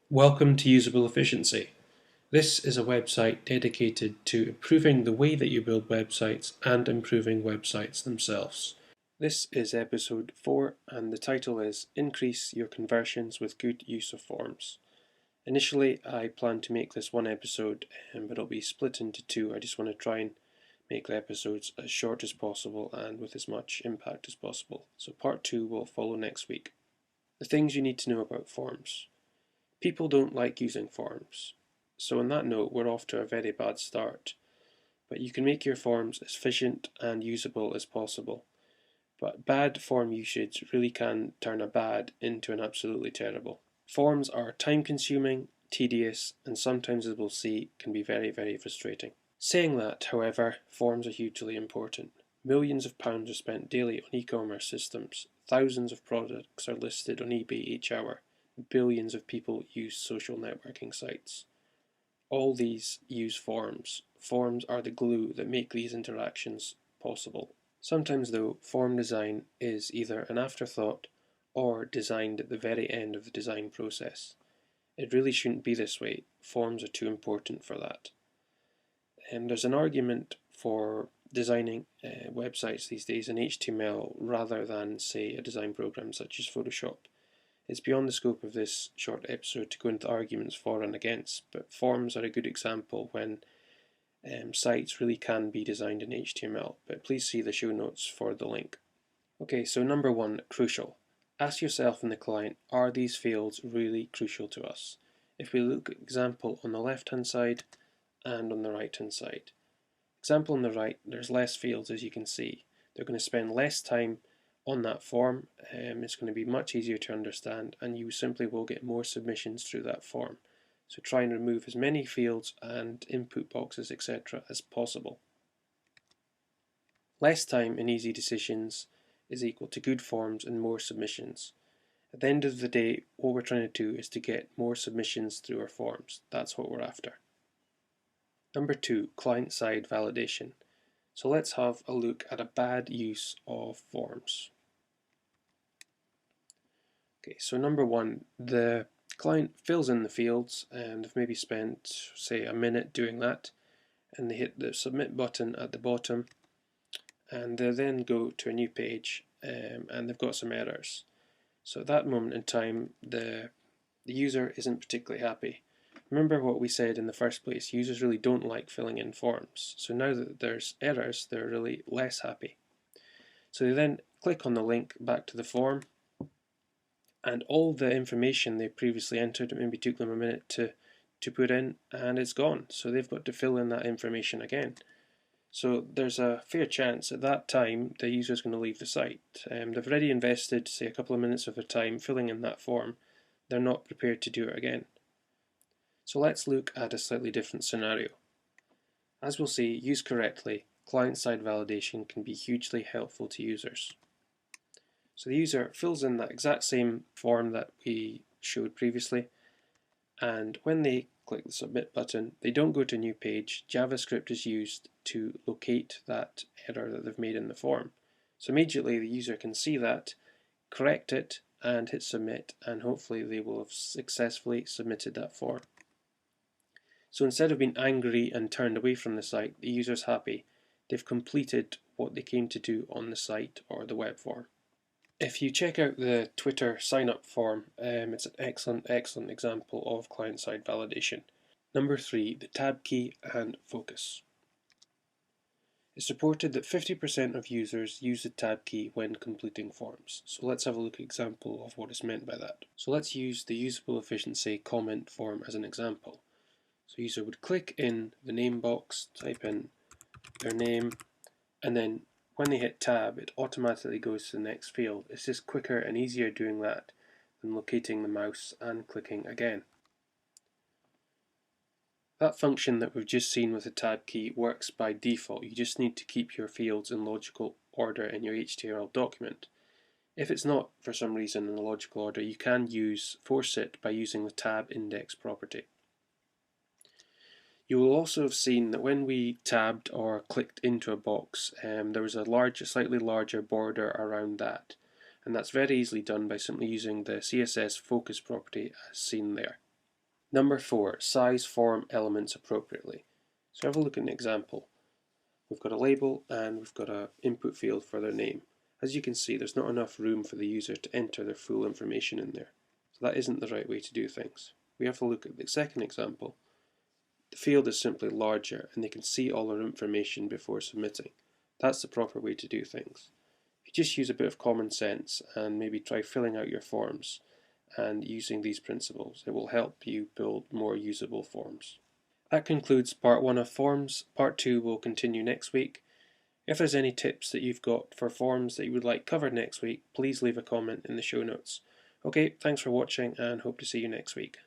Welcome to Usable Efficiency. This is a website dedicated to improving the way that you build websites and improving websites themselves. This is episode 4 and the title is Increase Your Conversions with Good Use of Forms. Initially I planned to make this one episode but it'll be split into two. I just want to try and make the episodes as short as possible and with as much impact as possible. So part 2 will follow next week. The things you need to know about forms. People don't like using forms. So on that note, we're off to a very bad start. But you can make your forms as efficient and usable as possible. But bad form usage really can turn a bad into an absolutely terrible. Forms are time consuming, tedious, and sometimes, as we'll see, can be very, very frustrating. Saying that, however, forms are hugely important. Millions of pounds are spent daily on e-commerce systems. Thousands of products are listed on eBay each hour. Billions of people use social networking sites. All these use forms. Forms are the glue that make these interactions possible. Sometimes though, form design is either an afterthought or designed at the very end of the design process. It really shouldn't be this way. Forms are too important for that. And there's an argument for designing websites these days in HTML rather than, say, a design program such as Photoshop. It's beyond the scope of this short episode to go into arguments for and against, but forms are a good example when sites really can be designed in HTML, but please see the show notes for the link. Okay, so number 1, crucial. Ask yourself and the client, are these fields really crucial to us? If we look at example on the left hand side and on the right hand side. Example on the right, there's less fields as you can see. They're going to spend less time on that form. It's going to be much easier to understand and you simply will get more submissions through that form. So try and remove as many fields and input boxes etc. as possible. Less time and easy decisions is equal to good forms and more submissions. At the end of the day, what we're trying to do is to get more submissions through our forms. That's what we're after. Number 2, client-side validation. So let's have a look at a bad use of forms. Okay, so number 1, the client fills in the fields and they've maybe spent, say, a minute doing that, and they hit the submit button at the bottom and they then go to a new page and they've got some errors. So at that moment in time, the user isn't particularly happy. Remember what we said in the first place, users really don't like filling in forms. So now that there's errors, they're really less happy. So they then click on the link back to the form and all the information they previously entered, it maybe took them a minute to put in, and it's gone. So they've got to fill in that information again. So there's a fair chance at that time the user is going to leave the site. They've already invested, say, a couple of minutes of their time filling in that form. They're not prepared to do it again. So let's look at a slightly different scenario. As we'll see, used correctly, client-side validation can be hugely helpful to users. So the user fills in that exact same form that we showed previously, and when they click the submit button, they don't go to a new page. JavaScript is used to locate that error that they've made in the form. So immediately the user can see that, correct it, and hit submit, and hopefully they will have successfully submitted that form. So instead of being angry and turned away from the site, the user's happy. They've completed what they came to do on the site or the web form. If you check out the Twitter sign-up form, it's an excellent example of client-side validation. Number 3, the tab key and focus. It's reported that 50% of users use the tab key when completing forms. So let's have a look at an example of what is meant by that. So let's use the usable efficiency comment form as an example. So user would click in the name box, type in their name, and then when they hit tab, it automatically goes to the next field. It's just quicker and easier doing that than locating the mouse and clicking again. That function that we've just seen with the tab key works by default. You just need to keep your fields in logical order in your HTML document. If it's not for some reason in a logical order, you can force it by using the tab index property. You will also have seen that when we tabbed or clicked into a box, there was a slightly larger border around that, and that's very easily done by simply using the CSS focus property as seen there. Number 4, size form elements appropriately. So have a look at an example. We've got a label and we've got an input field for their name. As you can see, there's not enough room for the user to enter their full information in there. So that isn't the right way to do things. We have to look at the second example. The field is simply larger and they can see all their information before submitting. That's the proper way to do things. If you just use a bit of common sense and maybe try filling out your forms and using these principles, it will help you build more usable forms. That concludes part 1 of forms. Part 2 will continue next week. If there's any tips that you've got for forms that you would like covered next week, please leave a comment in the show notes. Okay, thanks for watching and hope to see you next week.